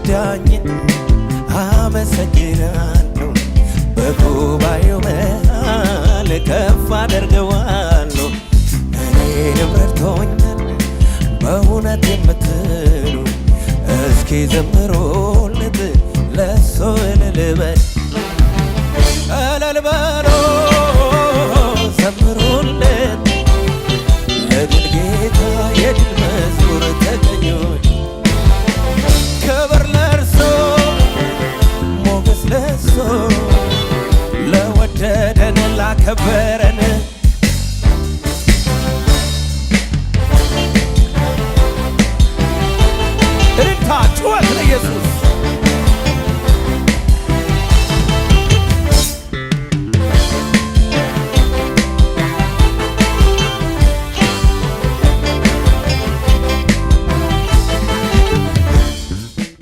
የረዳኝን አመሰግናለሁ። በጉባኤው መሃል ከፍ አደርገዋለሁ። እኔንም ረድቶኛል በእውነት የምትሉ እስኪ ዘምሩለት ለሱ እልል በል እልል በሉ ዘምሩለት ለድል ጌታ የድል መዝሙር ተቀኙት። ክብር ለእርሱ ሞገስ ለእሱ ለወደደን ላከበረን እልልታ ጩኸት ለኢየሱስ